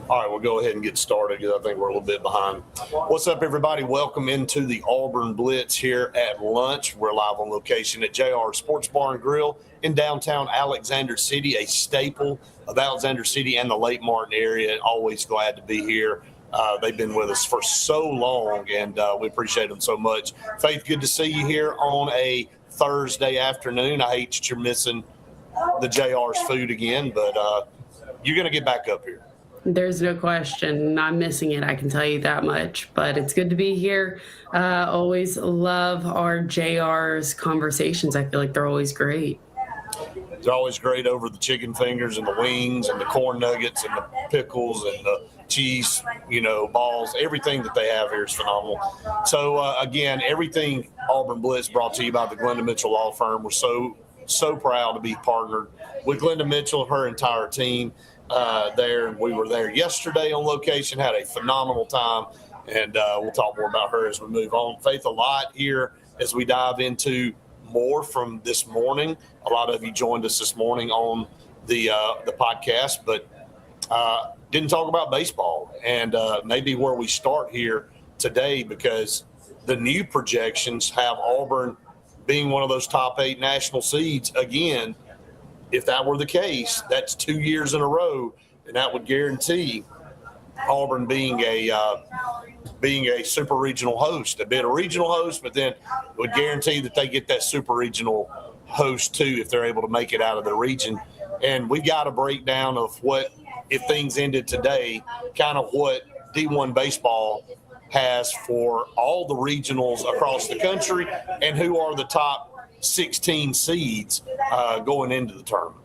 All right, we'll go ahead and get started because I think we're a little bit behind. What's up, everybody? Welcome into the Auburn Blitz here at lunch. We're live on location at JR Sports Bar and Grill in downtown Alexander City, a staple of Alexander City and the Lake Martin area. Always glad to be here. They've been with us for so long, and we appreciate them so much. Faith, good to see you here on a Thursday afternoon. I hate that you're missing the JR's food again, but you're going to get back up here. There's no question. I'm missing it, I can tell you that much. But it's good to be here. Always love our JR's conversations. I feel like they're always great. They're always great over the chicken fingers and the wings and the corn nuggets and the pickles and the cheese, balls. Everything that they have here is phenomenal. So, again, everything Auburn Blitz brought to you by the Glenda Mitchell Law Firm. We're so proud to be partnered with Glenda Mitchell, her entire team there. We were there yesterday on location, had a phenomenal time, and we'll talk more about her as we move on. Faith, a lot here as we dive into more from this morning. A lot of you joined us this morning on the podcast, but didn't talk about baseball, and maybe where we start here today, because the new projections have Auburn being one of those top 8 national seeds again. If that were the case, that's 2 years in a row, and that would guarantee Auburn being a super regional host, a bit of regional host, but then would guarantee that they get that super regional host too if they're able to make it out of the region. And we got a breakdown of what, if things ended today, kind of what D1 baseball has for all the regionals across the country and who are the top 16 seeds going into the tournament.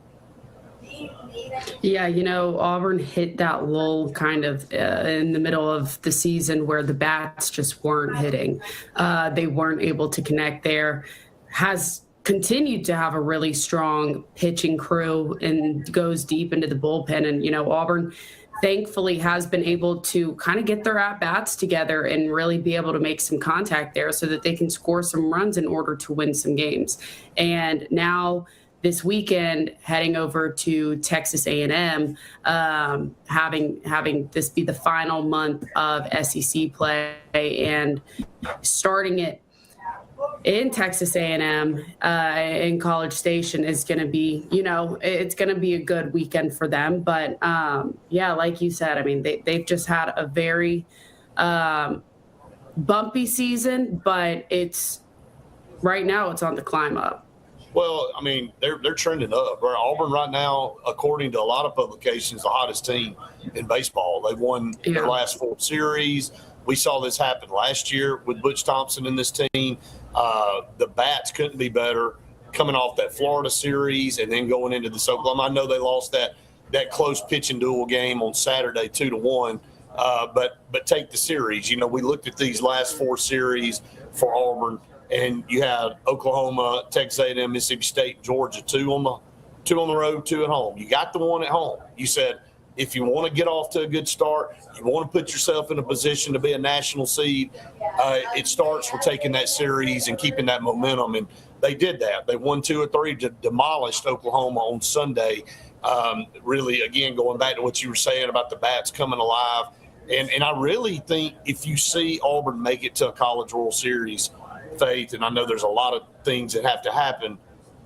Yeah, Auburn hit that lull kind of in the middle of the season where the bats just weren't hitting. They weren't able to connect there. Has continued to have a really strong pitching crew and goes deep into the bullpen. And, Auburn thankfully has been able to kind of get their at-bats together and really be able to make some contact there so that they can score some runs in order to win some games. And now this weekend, heading over to Texas A&M, having this be the final month of SEC play and starting it in Texas A&M in College Station is going to be, it's going to be a good weekend for them. But, like you said, I mean, they've just had a very bumpy season, but right now it's on the climb up. Well, I mean, they're trending up. Right? Auburn right now, according to a lot of publications, the hottest team in baseball. They've won their last 4 series. We saw this happen last year with Butch Thompson in this team. The bats couldn't be better coming off that Florida series and then going into this Oklahoma. I know they lost that close pitch and duel game on Saturday 2-1, but take the series. We looked at these last 4 series for Auburn, and you had Oklahoma, Texas A&M, Mississippi State, Georgia, 2 on the road, 2 at home. You got the 1 at home. You said, if you want to get off to a good start, you want to put yourself in a position to be a national seed, it starts with taking that series and keeping that momentum. And they did that. They won 2 or 3, demolished Oklahoma on Sunday. Really, again, going back to what you were saying about the bats coming alive. And I really think if you see Auburn make it to a College World Series, Faith, and I know there's a lot of things that have to happen,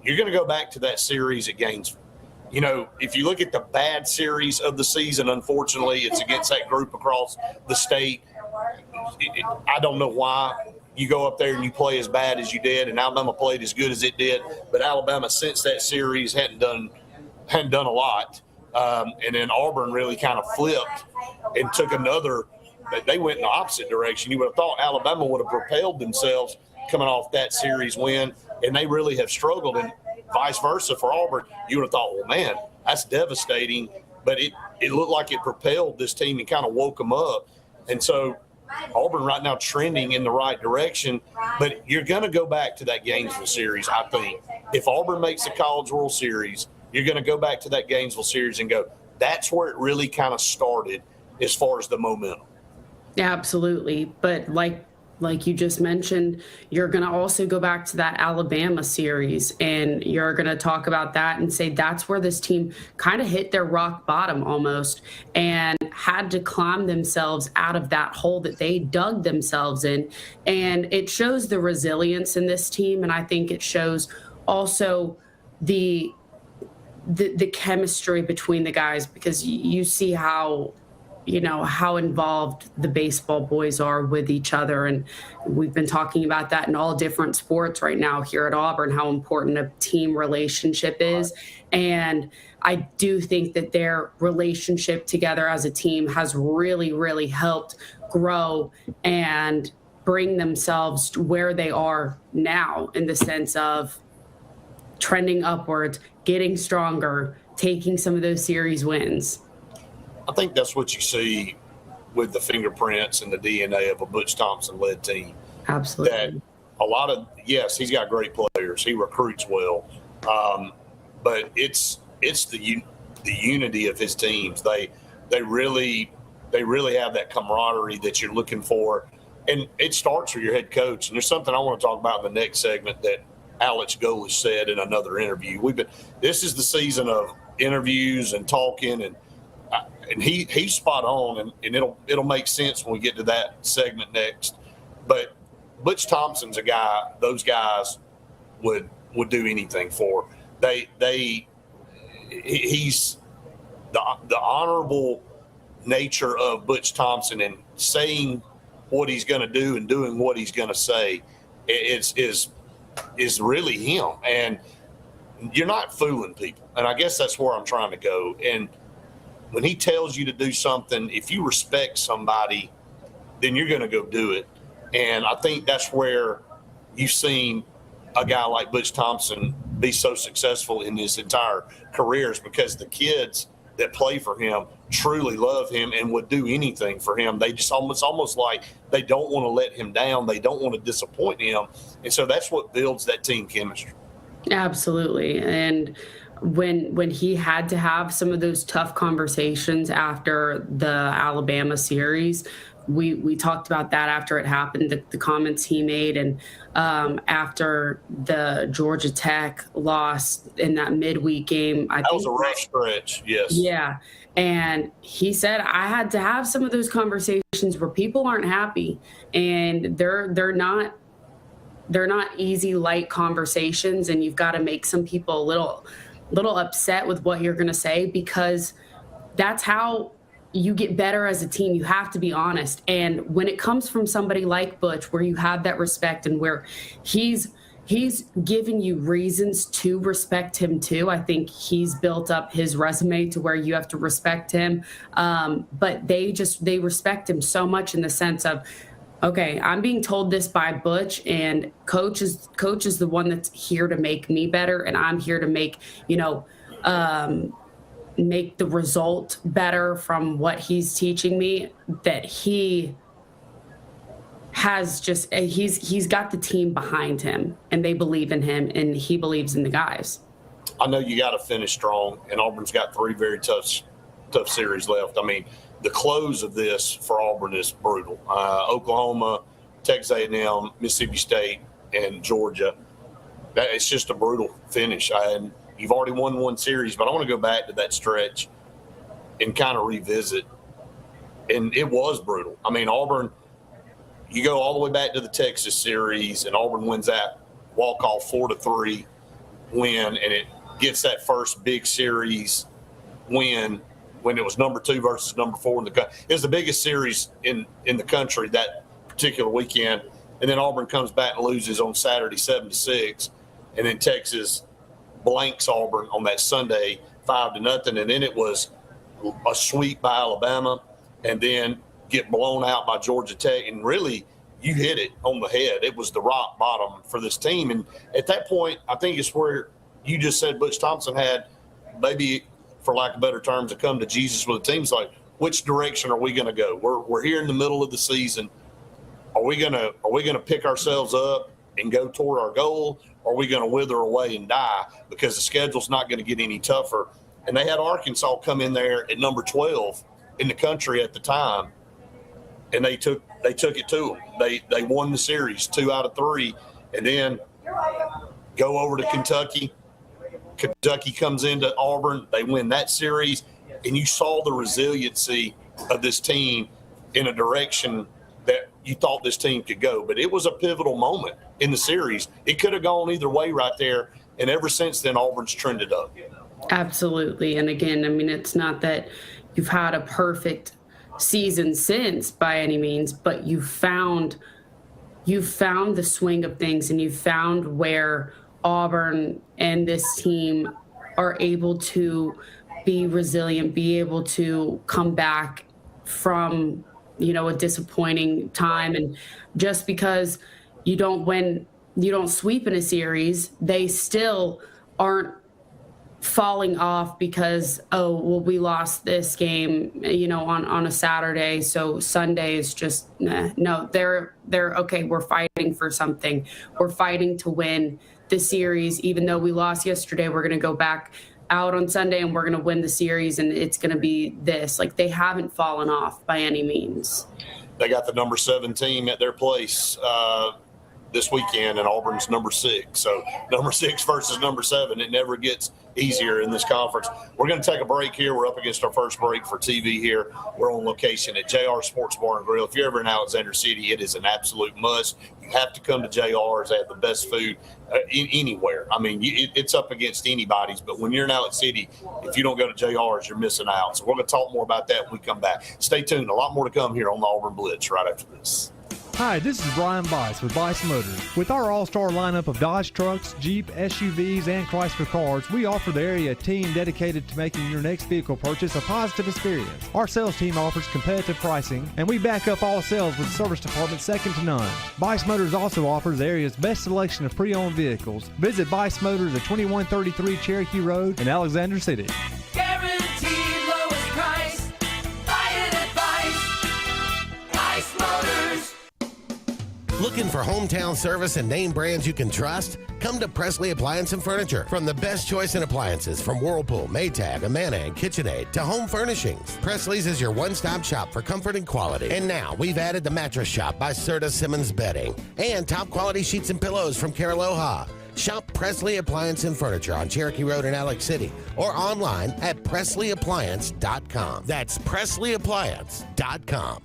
you're going to go back to that series at Gainesville. If you look at the bad series of the season, unfortunately, it's against that group across the state. I don't know why you go up there and you play as bad as you did, and Alabama played as good as it did. But Alabama, since that series, hadn't done a lot. And then Auburn really kind of flipped and took another. They went in the opposite direction. You would have thought Alabama would have propelled themselves coming off that series win, and they really have struggled. And vice versa for Auburn, you would have thought, well, man, that's devastating. But it looked like it propelled this team and kind of woke them up. And so Auburn right now trending in the right direction. But you're going to go back to that Gainesville series, I think. If Auburn makes the College World Series, you're going to go back to that Gainesville series and go, that's where it really kind of started as far as the momentum. Yeah, absolutely. But like like you just mentioned, you're going to also go back to that Alabama series, and you're going to talk about that and say that's where this team kind of hit their rock bottom almost and had to climb themselves out of that hole that they dug themselves in. And it shows the resilience in this team. And I think it shows also the chemistry between the guys, because you see how involved the baseball boys are with each other. And we've been talking about that in all different sports right now here at Auburn, how important a team relationship is. And I do think that their relationship together as a team has really, really helped grow and bring themselves to where they are now, in the sense of trending upwards, getting stronger, taking some of those series wins. I think that's what you see with the fingerprints and the DNA of a Butch Thompson-led team. Absolutely. That a lot of, yes, he's got great players. He recruits well. But it's the unity of his teams. They really have that camaraderie that you're looking for. And it starts with your head coach. And there's something I want to talk about in the next segment that Alex Golish said in another interview. This is the season of interviews and talking, and he's spot on, and it'll make sense when we get to that segment next. But Butch Thompson's a guy those guys would do anything for. He's the honorable nature of Butch Thompson, and saying what he's going to do and doing what he's going to say is really him. And you're not fooling people. And I guess that's where I'm trying to go. And when he tells you to do something, if you respect somebody, then you're going to go do it. And I think that's where you've seen a guy like Butch Thompson be so successful in his entire career, is because the kids that play for him truly love him and would do anything for him. They just almost like they don't want to let him down. They don't want to disappoint him. And so that's what builds that team chemistry. Absolutely. And when he had to have some of those tough conversations after the Alabama series, we talked about that after it happened, the comments he made, and after the Georgia Tech loss in that midweek game. That was a rough stretch, yes. Yeah. And he said, I had to have some of those conversations where people aren't happy, and they're not easy, light conversations, and you've got to make some people a little upset with what you're going to say, because that's how you get better as a team. You have to be honest. And when it comes from somebody like Butch, where you have that respect and where he's giving you reasons to respect him too, I think he's built up his resume to where you have to respect him. But they respect him so much in the sense of, okay, I'm being told this by Butch, and coach is the one that's here to make me better, and I'm here to make the result better from what he's teaching me. That he has he's got the team behind him, and they believe in him, and he believes in the guys. I know you got to finish strong, and Auburn's got 3 very tough series left. I mean, the close of this for Auburn is brutal. Oklahoma, Texas A&M, Mississippi State, and Georgia. It's just a brutal finish. And you've already won 1 series, but I want to go back to that stretch and kind of revisit. And it was brutal. I mean, Auburn, you go all the way back to the Texas series, and Auburn wins that walk-off 4-3 win, and it gets that first big series win when it was number 2 versus number 4 in the country. It was the biggest series in the country that particular weekend. And then Auburn comes back and loses on Saturday 7-6, and then Texas blanks Auburn on that Sunday 5-0, and then it was a sweep by Alabama, and then get blown out by Georgia Tech. And really, you hit it on the head. It was the rock bottom for this team. And at that point, I think it's where you just said Butch Thompson had, maybe for lack of better terms, to come to Jesus with the teams. Like, which direction are we going to go? We're here in the middle of the season. Are we gonna pick ourselves up and go toward our goal? Or are we going to wither away and die because the schedule's not going to get any tougher? And they had Arkansas come in there at number 12 in the country at the time and they took it to them. They won the series 2 out of 3, and then go over to Kentucky. Kentucky comes into Auburn. They win that series, and you saw the resiliency of this team in a direction that you thought this team could go. But it was a pivotal moment in the series. It could have gone either way right there, and ever since then, Auburn's trended up. Absolutely. And again, I mean, it's not that you've had a perfect season since by any means, but you've found the swing of things, and you've found where Auburn and this team are able to be resilient, be able to come back from, a disappointing time. And just because you don't sweep in a series, they still aren't falling off because, we lost this game, on a Saturday, so Sunday is just no. They're okay. We're fighting for something. We're fighting to win the series. Even though we lost yesterday, we're going to go back out on Sunday and we're going to win the series, and it's going to be this. Like, they haven't fallen off by any means. They got the number 7 team at their place this weekend, and Auburn's number 6. So number 6 versus number 7, it never gets easier in this conference. We're going to take a break here. We're up against our first break for TV here. We're on location at JR Sports Bar and Grill. If you're ever in Alexander City, it is an absolute must. You have to come to JR's. They have the best food anywhere. I mean, it's up against anybody's, but when you're in Alex City, if you don't go to JR's, you're missing out. So we're going to talk more about that when we come back. Stay tuned. A lot more to come here on the Auburn Blitz right after this. Hi, this is Brian Bice with Bice Motors. With our all-star lineup of Dodge trucks, Jeep, SUVs, and Chrysler cars, we offer the area a team dedicated to making your next vehicle purchase a positive experience. Our sales team offers competitive pricing, and we back up all sales with a service department second to none. Bice Motors also offers the area's best selection of pre-owned vehicles. Visit Bice Motors at 2133 Cherokee Road in Alexander City. Guaranteed lowest price. Buy it at Bice Motors. Looking for hometown service and name brands you can trust? Come to Presley Appliance and Furniture. From the best choice in appliances from Whirlpool, Maytag, Amana, and KitchenAid to home furnishings, Presley's is your one-stop shop for comfort and quality. And now we've added the Mattress Shop by Serta Simmons Bedding and top quality sheets and pillows from Caraloha. Shop Presley Appliance and Furniture on Cherokee Road in Alex City or online at PresleyAppliance.com. That's PresleyAppliance.com.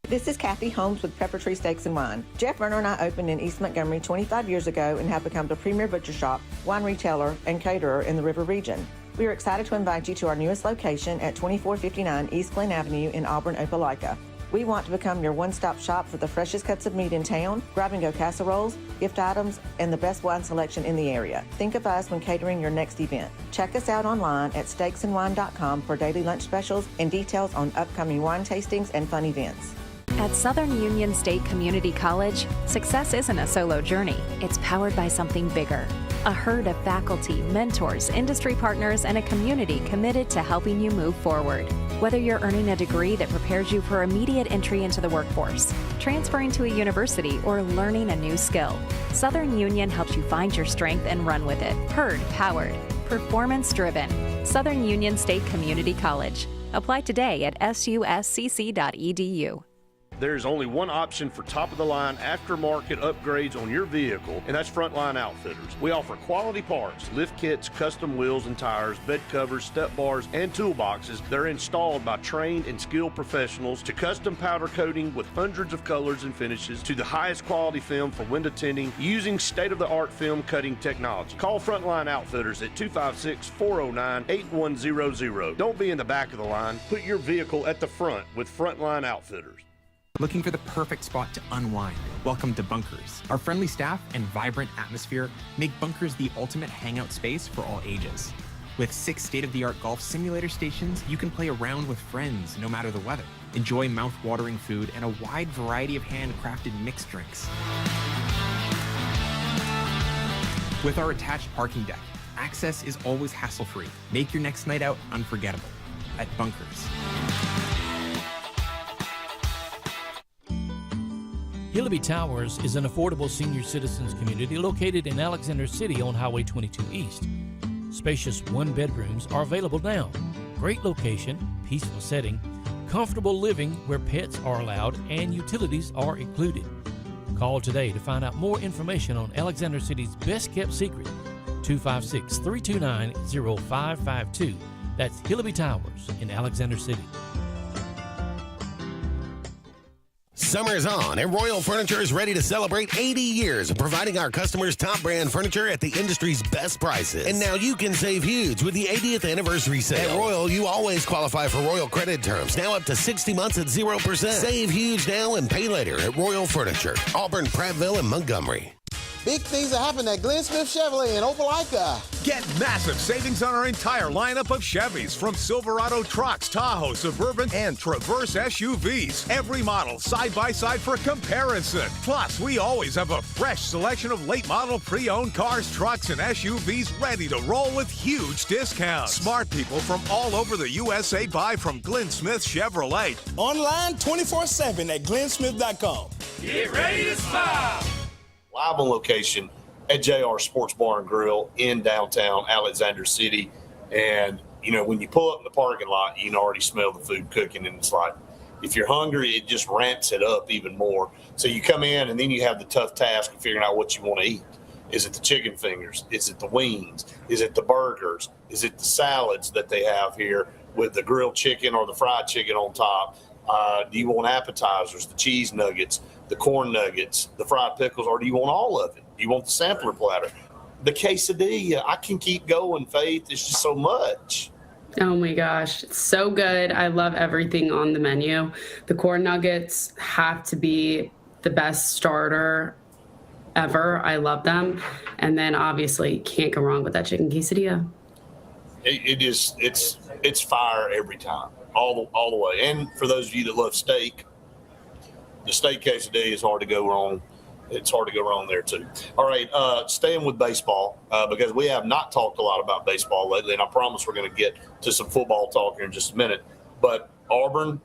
This is Kathy Holmes with Pepper Tree Steaks and Wine. Jeff Verner and I opened in East Montgomery 25 years ago and have become the premier butcher shop, wine retailer, and caterer in the River region. We are excited to invite you to our newest location at 2459 East Glen Avenue in Auburn, Opelika. We want to become your one-stop shop for the freshest cuts of meat in town, grab-and-go casseroles, gift items, and the best wine selection in the area. Think of us when catering your next event. Check us out online at steaksandwine.com for daily lunch specials and details on upcoming wine tastings and fun events. At Southern Union State Community College, success isn't a solo journey. It's powered by something bigger. A herd of faculty, mentors, industry partners, and a community committed to helping you move forward. Whether you're earning a degree that prepares you for immediate entry into the workforce, transferring to a university, or learning a new skill, Southern Union helps you find your strength and run with it. Herd powered, performance driven. Southern Union State Community College. Apply today at suscc.edu. There's only one option for top-of-the-line aftermarket upgrades on your vehicle, and that's Frontline Outfitters. We offer quality parts, lift kits, custom wheels and tires, bed covers, step bars, and toolboxes that are installed by trained and skilled professionals, to custom powder coating with hundreds of colors and finishes, to the highest quality film for window tinting using state-of-the-art film cutting technology. Call Frontline Outfitters at 256-409-8100. Don't be in the back of the line. Put your vehicle at the front with Frontline Outfitters. Looking for the perfect spot to unwind? Welcome to Bunkers. Our friendly staff and vibrant atmosphere make Bunkers the ultimate hangout space for all ages. With 6 state-of-the-art golf simulator stations, you can play around with friends no matter the weather. Enjoy mouth-watering food and a wide variety of handcrafted mixed drinks. With our attached parking deck, access is always hassle-free. Make your next night out unforgettable at Bunkers. Hillaby Towers is an affordable senior citizens community located in Alexander City on Highway 22 East. Spacious one-bedrooms are available now. Great location, peaceful setting, comfortable living where pets are allowed and utilities are included. Call today to find out more information on Alexander City's best kept secret. 256-329-0552. That's Hillaby Towers in Alexander City. Summer is on, and Royal Furniture is ready to celebrate 80 years of providing our customers top brand furniture at the industry's best prices. And now you can save huge with the 80th anniversary sale. At Royal, you always qualify for Royal credit terms, now up to 60 months at 0%. Save huge now and pay later at Royal Furniture, Auburn, Prattville, and Montgomery. Big things are happening at Glenn Smith Chevrolet in Opelika. Get massive savings on our entire lineup of Chevys, from Silverado trucks, Tahoe, Suburban, and Traverse SUVs. Every model side by side for comparison. Plus, we always have a fresh selection of late model pre-owned cars, trucks, and SUVs ready to roll with huge discounts. Smart people from all over the USA buy from Glenn Smith Chevrolet. Online 24/7 at glennsmith.com. Get ready to smile. Live on location at JR Sports Bar and Grill in downtown Alexander City. And, you know, when you pull up in the parking lot, you can already smell the food cooking. And it's like, if you're hungry, it just ramps it up even more. So you come in and then you have the tough task of figuring out what you want to eat. Is it the chicken fingers? Is it the wings? Is it the burgers? Is it the salads that they have here with the grilled chicken or the fried chicken on top? Do you want appetizers, the cheese nuggets, the corn nuggets, the fried pickles, or do you want all of it? Do you want the sampler platter? The quesadilla? I can keep going, Faith. It's just so much. Oh my gosh, it's so good. I love everything on the menu. The corn nuggets have to be the best starter ever. I love them. And then obviously can't go wrong with that chicken quesadilla. It's fire every time. All the way. And for those of you that love steak, the steak quesadilla is hard to go wrong. It's hard to go wrong there too. All right, staying with baseball, because we have not talked a lot about baseball lately, and I promise we're going to get to some football talk here in just a minute. But Auburn,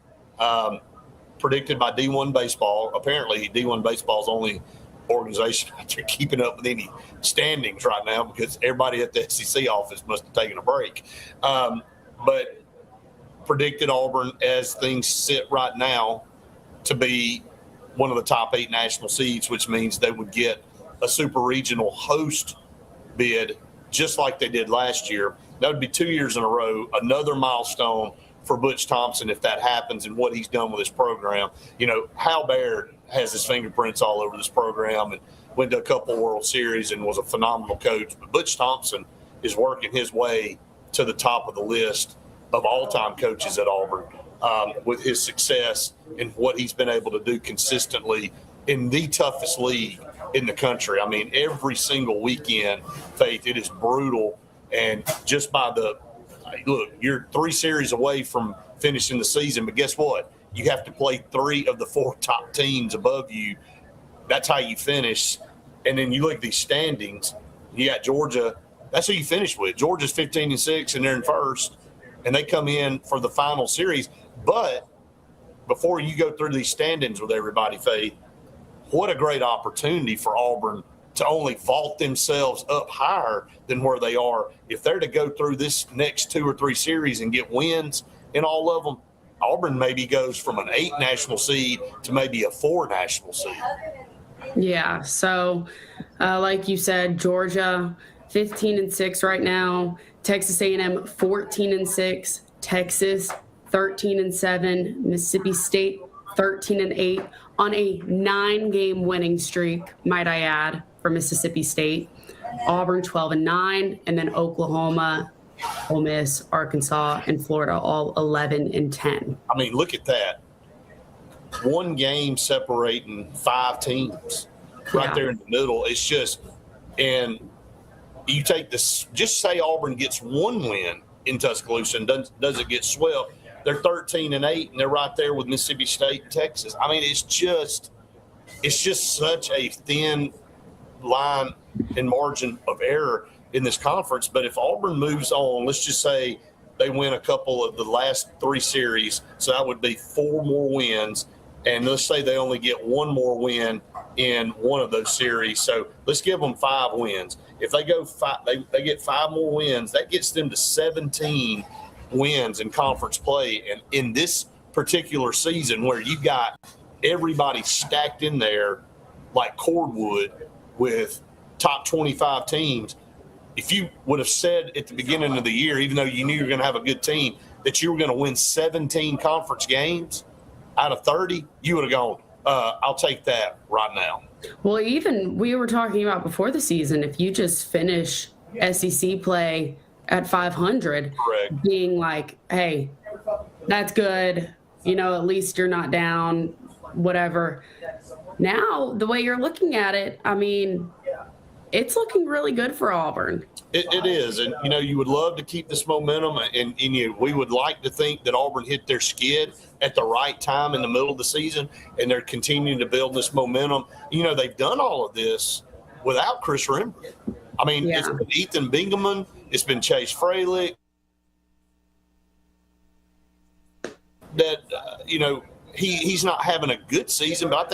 predicted by D1 Baseball, apparently D1 Baseball's only organization out there keeping up with any standings right now, because everybody at the SEC office must have taken a break. But predicted Auburn, as things sit right now, to be one of the top 8 national seeds, which means they would get a super regional host bid just like they did last year. That would be 2 years in a row, another milestone for Butch Thompson if that happens and what he's done with this program. You know, Hal Baird has his fingerprints all over this program and went to a couple World Series and was a phenomenal coach. But Butch Thompson is working his way to the top of the list of all-time coaches at Auburn, with his success and what he's been able to do consistently in the toughest league in the country. I mean, every single weekend, Faith, it is brutal. And just by look, you're 3 series away from finishing the season, but guess what? You have to play 3 of the 4 top teams above you. That's how you finish. And then you look at these standings, you got Georgia. That's who you finish with. Georgia's 15-6, and they're in first. And they come in for the final series. But before you go through these standings with everybody, Faith, what a great opportunity for Auburn to only vault themselves up higher than where they are. If they're to go through this next 2 or 3 series and get wins in all of them, Auburn maybe goes from an 8 national seed to maybe a 4 national seed. Yeah, so like you said, Georgia 15-6 right now. Texas A&M 14-6, Texas 13-7, Mississippi State 13-8 on a 9-game winning streak, might I add, for Mississippi State. Auburn 12-9, and then Oklahoma, Ole Miss, Arkansas, and Florida all 11-10. I mean, look at that. 1 game separating 5 teams right there in the middle. It's just, and you take this, just say Auburn gets 1 win in Tuscaloosa and doesn't get swept. They're 13-8, and they're right there with Mississippi State and Texas. I mean, it's just such a thin line and margin of error in this conference. But if Auburn moves on, let's just say they win a couple of the last 3 series, so that would be 4 more wins. And let's say they only get 1 more win in one of those series. So let's give them 5 wins. If they go 5, they get 5 more wins. That gets them to 17 wins in conference play. And in this particular season where you got everybody stacked in there like cordwood with top 25 teams, if you would have said at the beginning of the year, even though you knew you were going to have a good team, that you were going to win 17 conference games out of 30, you would have gone, I'll take that right now. Well, even we were talking about before the season, if you just finish SEC play at 500, correct, being like, hey, that's good, at least you're not down, whatever. Now, the way you're looking at it, I mean, it's looking really good for Auburn. It is. And, you would love to keep this momentum. And we would like to think that Auburn hit their skid at the right time in the middle of the season, and they're continuing to build this momentum. They've done all of this without Chris Rembrandt. I mean, It's been Ethan Bingaman. It's been Chase Fralick. That, he's not having a good season, but I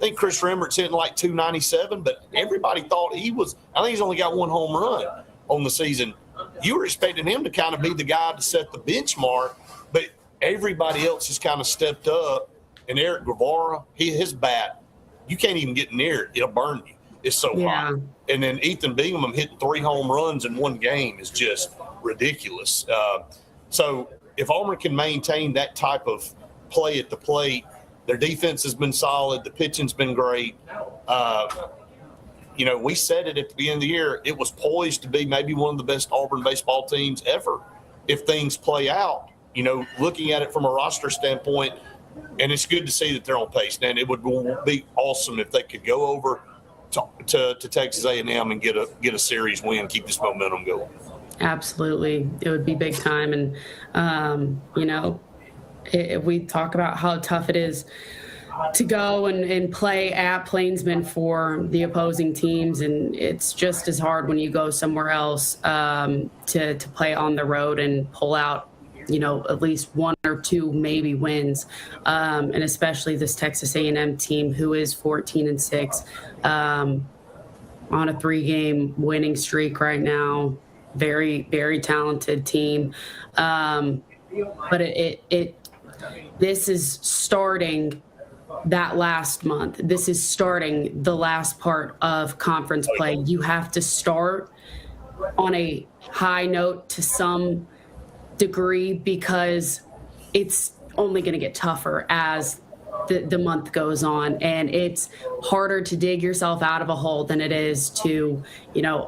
think Chris Rembrandt's hitting like 297, but everybody thought I think he's only got one home run on the season. You were expecting him to kind of be the guy to set the benchmark, but everybody else has kind of stepped up. And Eric Guevara, his bat, you can't even get near it. It'll burn you. It's so hot. And then Ethan Bingham hitting 3 home runs in one game is just ridiculous. So if Auburn can maintain that type of play at the plate, their defense has been solid. The pitching's been great. We said it at the beginning of the year. It was poised to be maybe one of the best Auburn baseball teams ever if things play out, looking at it from a roster standpoint. And it's good to see that they're on pace. And it would be awesome if they could go over to Texas A&M and get a series win, keep this momentum going. Absolutely. It would be big time. And, if we talk about how tough it is to go and play at Plainsman for the opposing teams, and it's just as hard when you go somewhere else to play on the road and pull out, at least 1 or 2 maybe wins, and especially this Texas A&M team who is 14-6 on a 3-game winning streak right now. Very, very talented team, but this is starting that last month. This is starting the last part of conference play. You have to start on a high note to some degree because it's only going to get tougher as the month goes on, and it's harder to dig yourself out of a hole than it is to,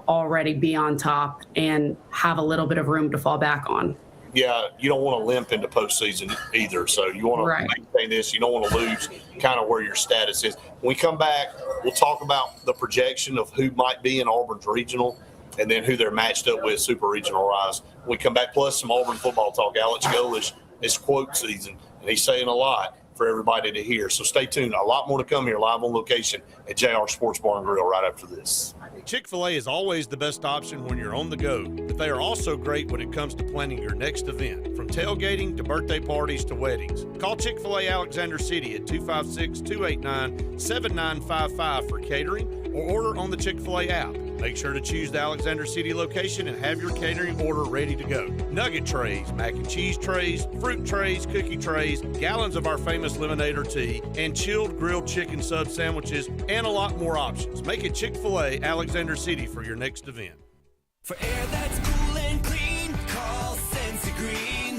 already be on top and have a little bit of room to fall back on. Yeah, you don't want to limp into postseason either. So you want to maintain this. You don't want to lose kind of where your status is. When we come back, we'll talk about the projection of who might be in Auburn's regional and then who they're matched up with Super Regional Rise. When we come back, plus some Auburn football talk. Alex Golish, it's quote season, and he's saying a lot for everybody to hear. So stay tuned. A lot more to come here live on location at JR Sports Bar and Grill right after this. Chick-fil-A is always the best option when you're on the go, but they are also great when it comes to planning your next event, from tailgating to birthday parties to weddings. Call Chick-fil-A Alexander City at 256-289-7955 for catering or order on the Chick-fil-A app. Make sure to choose the Alexander City location and have your catering order ready to go. Nugget trays, mac and cheese trays, fruit trays, cookie trays, gallons of our famous lemonade or tea, and chilled grilled chicken sub sandwiches, and a lot more options. Make it Chick-fil-A Alexander City for your next event. For air that's cool and clean, call Sensi Green.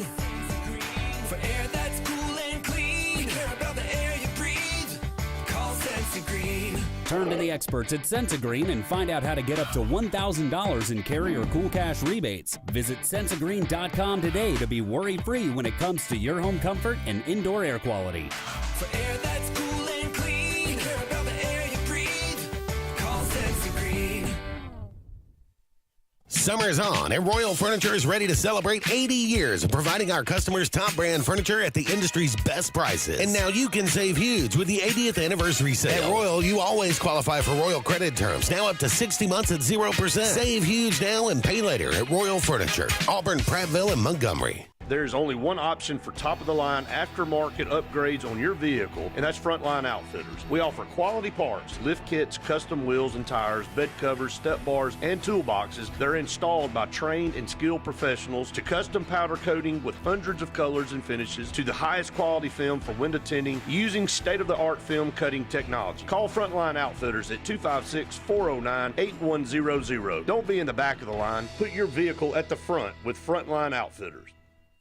For air that's cool and clean, we care about the air you breathe. Call Sensi Green. Turn to the experts at Sensigreen and find out how to get up to $1,000 in Carrier Cool Cash rebates. Visit Sensigreen.com today to be worry-free when it comes to your home comfort and indoor air quality. For air that's cool and clean, we care about the air you breathe. Call Sensi Green. Summer is on, and Royal Furniture is ready to celebrate 80 years of providing our customers top brand furniture at the industry's best prices. And now you can save huge with the 80th anniversary sale. At Royal, you always qualify for Royal credit terms, now up to 60 months at 0%. Save huge now and pay later at Royal Furniture, Auburn, Prattville, and Montgomery. there's only one option for top-of-the-line aftermarket upgrades on your vehicle, and that's Frontline Outfitters. We offer quality parts, lift kits, custom wheels and tires, bed covers, step bars, and toolboxes. They're installed by trained and skilled professionals, to custom powder coating with hundreds of colors and finishes, to the highest quality film for window tinting using state-of-the-art film cutting technology. Call Frontline Outfitters at 256-409-8100. Don't be in the back of the line. Put your vehicle at the front with Frontline Outfitters.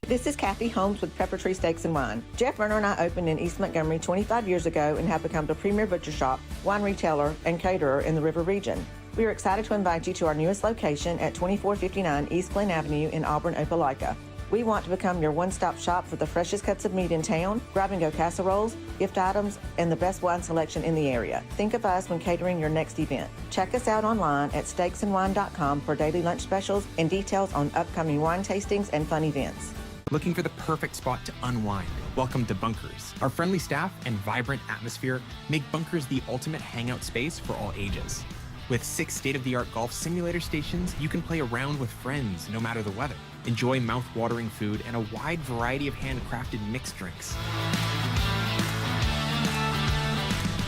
This is Kathy Holmes with Pepper Tree Steaks and Wine. Jeff Verner and I opened in East Montgomery 25 years ago and have become the premier butcher shop, wine retailer, and caterer in the River region. We are excited to invite you to our newest location at 2459 East Glen Avenue in Auburn, Opelika. We want to become your one-stop shop for the freshest cuts of meat in town, grab-and-go casseroles, gift items, and the best wine selection in the area. Think of us when catering your next event. Check us out online at steaksandwine.com for daily lunch specials and details on upcoming wine tastings and fun events. Looking for the perfect spot to unwind? Welcome to Bunkers. Our friendly staff and vibrant atmosphere make Bunkers the ultimate hangout space for all ages. With 6 state-of-the-art golf simulator stations, you can play around with friends no matter the weather. Enjoy mouth-watering food and a wide variety of handcrafted mixed drinks.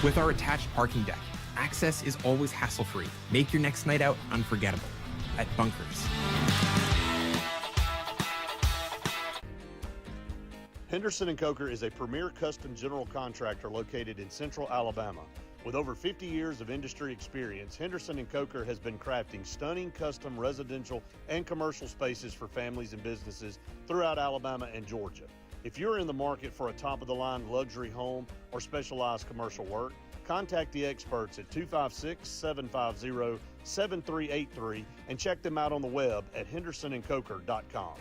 With our attached parking deck, access is always hassle-free. Make your next night out unforgettable at Bunkers. Henderson & Coker is a premier custom general contractor located in central Alabama. With over 50 years of industry experience, Henderson & Coker has been crafting stunning custom residential and commercial spaces for families and businesses throughout Alabama and Georgia. If you're in the market for a top-of-the-line luxury home or specialized commercial work, contact the experts at 256-750-7383 and check them out on the web at hendersonandcoker.com.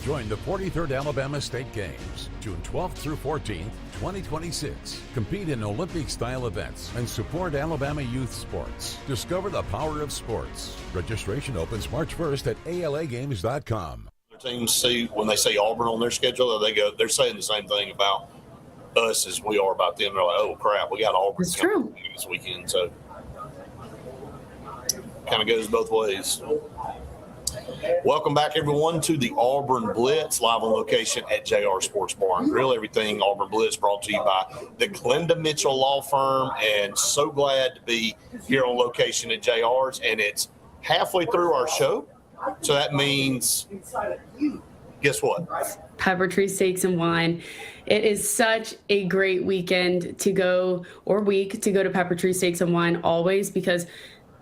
Join the 43rd Alabama State Games, June 12th through 14th, 2026. Compete in Olympic-style events and support Alabama youth sports. Discover the power of sports. Registration opens March 1st at alagames.com. Teams see when they say Auburn on their schedule, they're saying the same thing about us as we are about them. They're like, oh crap, we got Auburn this weekend. So kind of goes both ways. Welcome back, everyone, to the Auburn Blitz, live on location at JR Sports Bar and Grill. Everything Auburn Blitz brought to you by the Glenda Mitchell Law Firm, and so glad to be here on location at JR's, and it's halfway through our show, so that means, guess what? Pepper Tree Steaks and Wine. It is such a great weekend to go, or week to go to Pepper Tree Steaks and Wine always, because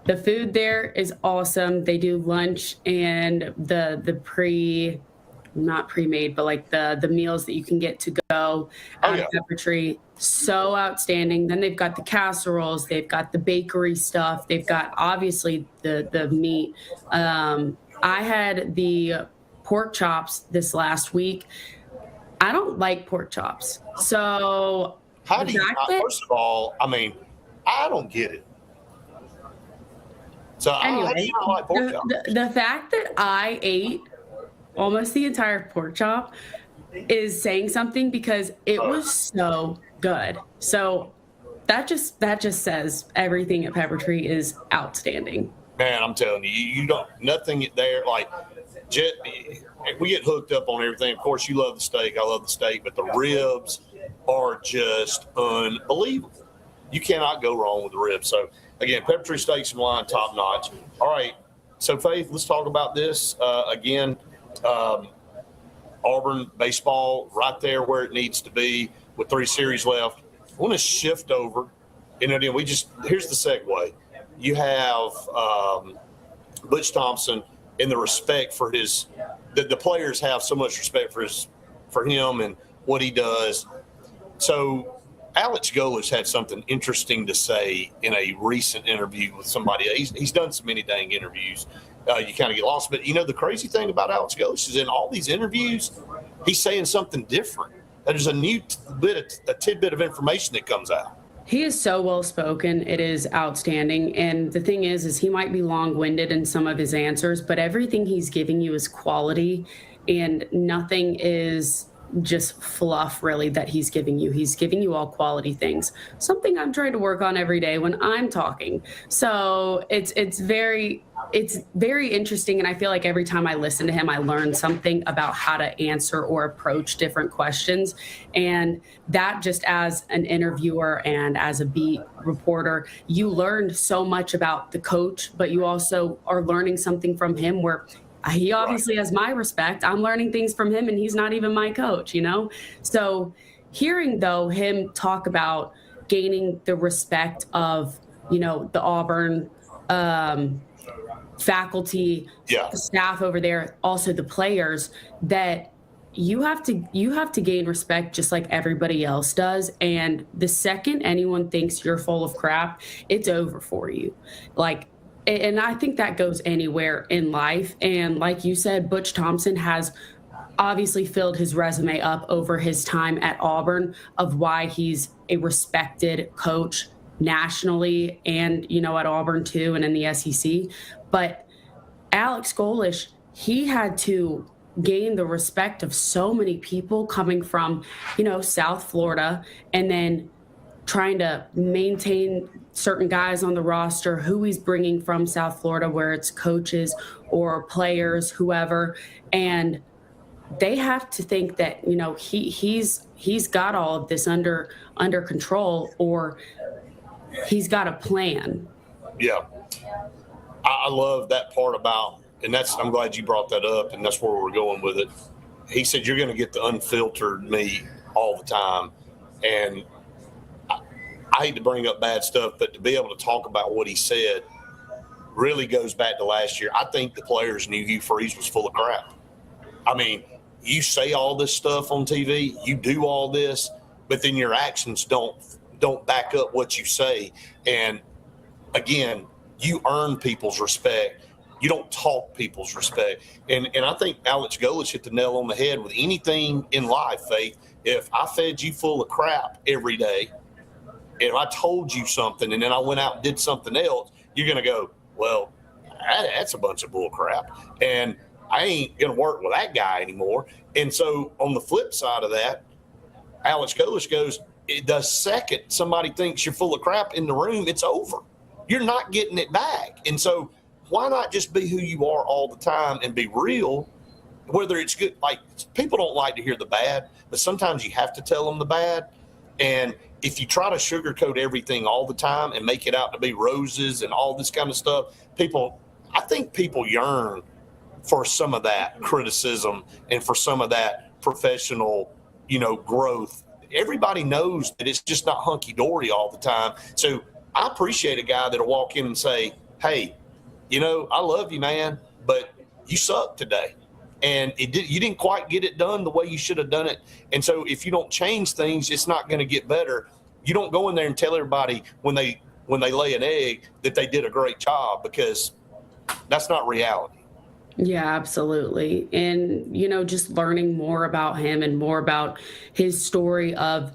the food there is awesome. They do lunch and the not pre-made, but like the meals that you can get to go at Pepper Tree. So outstanding. Then they've got the casseroles. They've got the bakery stuff. They've got obviously the meat. I had the pork chops this last week. I don't like pork chops. So how do you, first of all, I mean, I don't get it. So anyway, the fact that I ate almost the entire pork chop is saying something, because it was so good. So that just says everything at Pepper Tree is outstanding. Man, I'm telling you, you don't, nothing there. Like, we get hooked up on everything. Of course, you love the steak. I love the steak, but the ribs are just unbelievable. You cannot go wrong with the ribs. So, again, Pepper Tree Steaks and Wine, top notch. All right, so Faith, let's talk about this. Again, Auburn baseball right there where it needs to be with 3 series left. I want to shift over. And again, here's the segue. You have Butch Thompson and the respect for the players have so much respect for him and what he does. So Alex Golesh had something interesting to say in a recent interview with somebody. He's done so many dang interviews, you kind of get lost. But, the crazy thing about Alex Golesh is in all these interviews, he's saying something different. There's a new tidbit of information that comes out. He is so well-spoken. It is outstanding. And the thing is he might be long-winded in some of his answers, but everything he's giving you is quality, and nothing is just fluff really that he's giving you. He's giving you all quality things, something I'm trying to work on every day when I'm talking. So it's very interesting. And I feel like every time I listen to him, I learn something about how to answer or approach different questions. And that, just as an interviewer and as a beat reporter, you learned so much about the coach, but you also are learning something from him where he obviously has my respect. I'm learning things from him, and he's not even my coach, So hearing, though, him talk about gaining the respect of, the Auburn faculty, the staff over there, also the players, that you have to gain respect just like everybody else does. And the second anyone thinks you're full of crap, it's over for you. And I think that goes anywhere in life. And like you said, Butch Thompson has obviously filled his resume up over his time at Auburn of why he's a respected coach nationally and, at Auburn too, and in the SEC. But Alex Golesh, he had to gain the respect of so many people coming from, South Florida, and then trying to maintain certain guys on the roster, who he's bringing from South Florida, where it's coaches or players, whoever. And they have to think that, he's got all of this under control, or he's got a plan. Yeah. I love that part about, and I'm glad you brought that up, and that's where we're going with it. He said, you're going to get the unfiltered me all the time. And I hate to bring up bad stuff, but to be able to talk about what he said really goes back to last year. I think the players knew Hugh Freeze was full of crap. I mean, you say all this stuff on TV, you do all this, but then your actions don't back up what you say. And again, you earn people's respect. You don't talk people's respect. And I think Alex Golesh hit the nail on the head with anything in life, Faith. If I fed you full of crap every day, and if I told you something and then I went out and did something else, you're going to go, well, that's a bunch of bull crap. And I ain't going to work with that guy anymore. And so on the flip side of that, Alex Golesh goes, the second somebody thinks you're full of crap in the room, it's over. You're not getting it back. And so why not just be who you are all the time and be real, whether it's good. Like, people don't like to hear the bad, but sometimes you have to tell them the bad. And if you try to sugarcoat everything all the time and make it out to be roses and all this kind of stuff, I think people yearn for some of that criticism and for some of that professional, growth. Everybody knows that it's just not hunky-dory all the time. So I appreciate a guy that'll walk in and say, hey, I love you, man, but you suck today. And you didn't quite get it done the way you should have done it. And so if you don't change things, it's not going to get better. You don't go in there and tell everybody when they lay an egg that they did a great job, because that's not reality. Yeah, absolutely. And, just learning more about him and more about his story of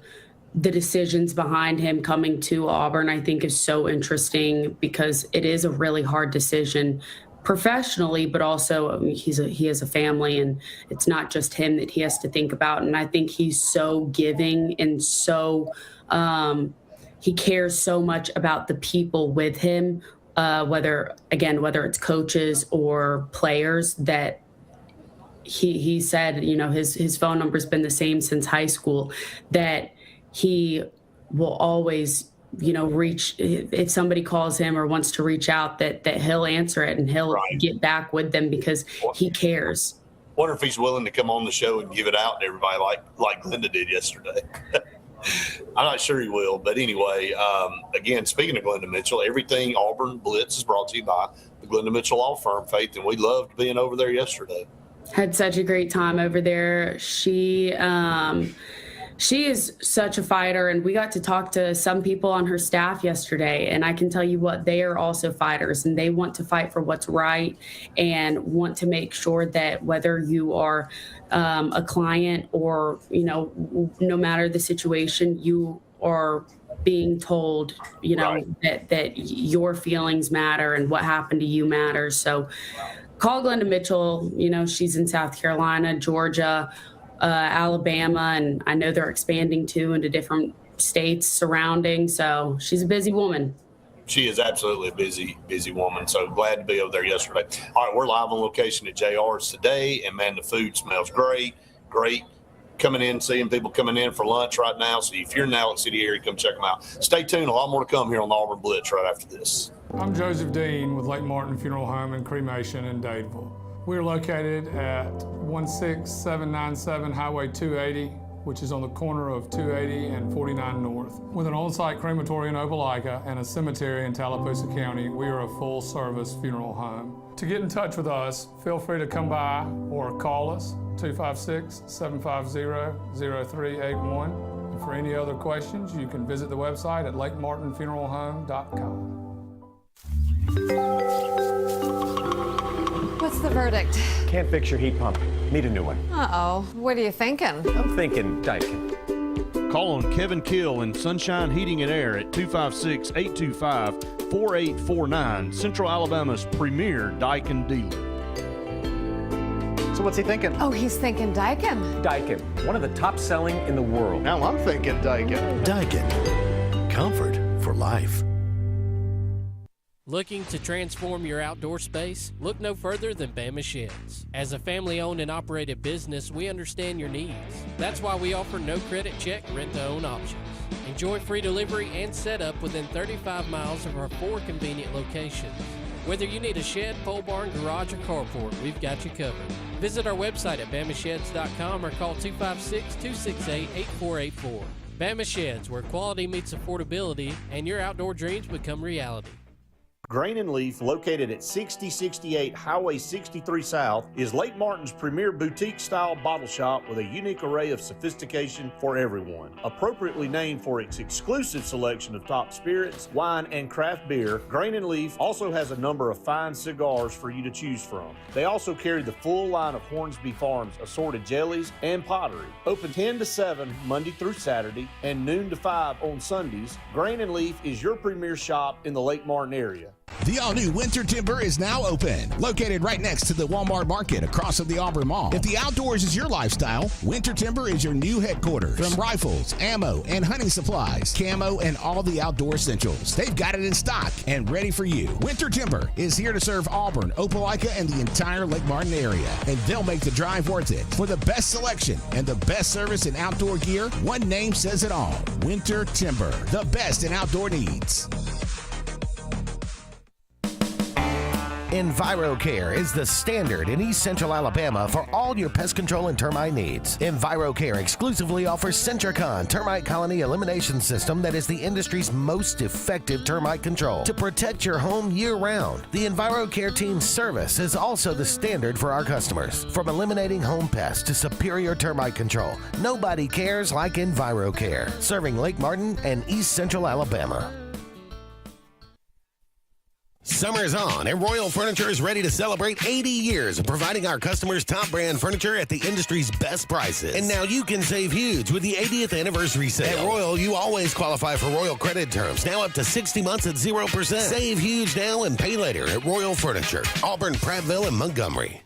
the decisions behind him coming to Auburn, I think is so interesting, because it is a really hard decision professionally, but also he has a family, and it's not just him that he has to think about. And I think he's so giving and so he cares so much about the people with him, whether it's coaches or players, that he said, his phone number's been the same since high school, that he will always, reach, if somebody calls him or wants to reach out, that he'll answer it and he'll get back with them because he cares. Wonder if he's willing to come on the show and give it out to everybody like Linda did yesterday. I'm not sure he will, but anyway, again, speaking of Glenda Mitchell, everything Auburn Blitz is brought to you by the Glenda Mitchell Law Firm, Faith, and we loved being over there yesterday. Had such a great time over there. She She is such a fighter, and we got to talk to some people on her staff yesterday, and I can tell you what, they are also fighters, and they want to fight for what's right and want to make sure that whether you are a client or, no matter the situation, you are being told, that your feelings matter and what happened to you matters. So call Glenda Mitchell. She's in South Carolina, Georgia, Alabama, and I know they're expanding too into different states surrounding. So she's a busy woman. She is absolutely a busy woman. So glad to be over there yesterday. All right, we're live on location at JR's today, and man, the food smells great. Coming in, seeing people coming in for lunch right now. So if you're in the Alex City area, come check them out. Stay tuned. A lot more to come here on the Auburn Blitz right after this. I'm Joseph Dean with Lake Martin Funeral Home and Cremation in Dadeville. We are located at 16797 Highway 280, which is on the corner of 280 and 49 North. With an on-site crematory in Opelika and a cemetery in Tallapoosa County, we are a full-service funeral home. To get in touch with us, feel free to come by or call us, 256-750-0381. And for any other questions, you can visit the website at lakemartinfuneralhome.com. What's the verdict? Can't fix your heat pump. Need a new one. Uh-oh. What are you thinking? I'm thinking Daikin. Call on Kevin Kill in Sunshine Heating and Air at 256-825-4849, Central Alabama's premier Daikin dealer. So what's he thinking? Oh, he's thinking Daikin. Daikin, one of the top selling in the world. Now I'm thinking Daikin. Daikin. Comfort for life. Looking to transform your outdoor space? Look no further than Bama Sheds. As a family-owned and operated business, we understand your needs. That's why we offer no credit check, rent-to-own options. Enjoy free delivery and setup within 35 miles of our 4 convenient locations. Whether you need a shed, pole barn, garage, or carport, we've got you covered. Visit our website at bamasheds.com or call 256-268-8484. Bama Sheds, where quality meets affordability and your outdoor dreams become reality. Grain and Leaf, located at 6068 Highway 63 South, is Lake Martin's premier boutique-style bottle shop with a unique array of sophistication for everyone. Appropriately named for its exclusive selection of top spirits, wine, and craft beer, Grain and Leaf also has a number of fine cigars for you to choose from. They also carry the full line of Hornsby Farms assorted jellies and pottery. Open 10 to 7 Monday through Saturday and noon to 5 on Sundays, Grain and Leaf is your premier shop in the Lake Martin area. The all-new Winter Timber is now open. Located right next to the Walmart Market across from the Auburn Mall. If the outdoors is your lifestyle, Winter Timber is your new headquarters. From rifles, ammo, and hunting supplies, camo, and all the outdoor essentials, they've got it in stock and ready for you. Winter Timber is here to serve Auburn, Opelika, and the entire Lake Martin area, and they'll make the drive worth it. For the best selection and the best service in outdoor gear, one name says it all. Winter Timber, the best in outdoor needs. EnviroCare is the standard in East Central Alabama for all your pest control and termite needs. EnviroCare exclusively offers Centricon termite colony elimination system that is the industry's most effective termite control to protect your home year-round. The EnviroCare team's service is also the standard for our customers. From eliminating home pests to superior termite control, nobody cares like EnviroCare, serving Lake Martin and East Central Alabama. Summer's on, and Royal Furniture is ready to celebrate 80 years of providing our customers top brand furniture at the industry's best prices. And now you can save huge with the 80th anniversary sale. At Royal, you always qualify for Royal credit terms, now up to 60 months at 0%. Save huge now and pay later at Royal Furniture, Auburn, Prattville, and Montgomery.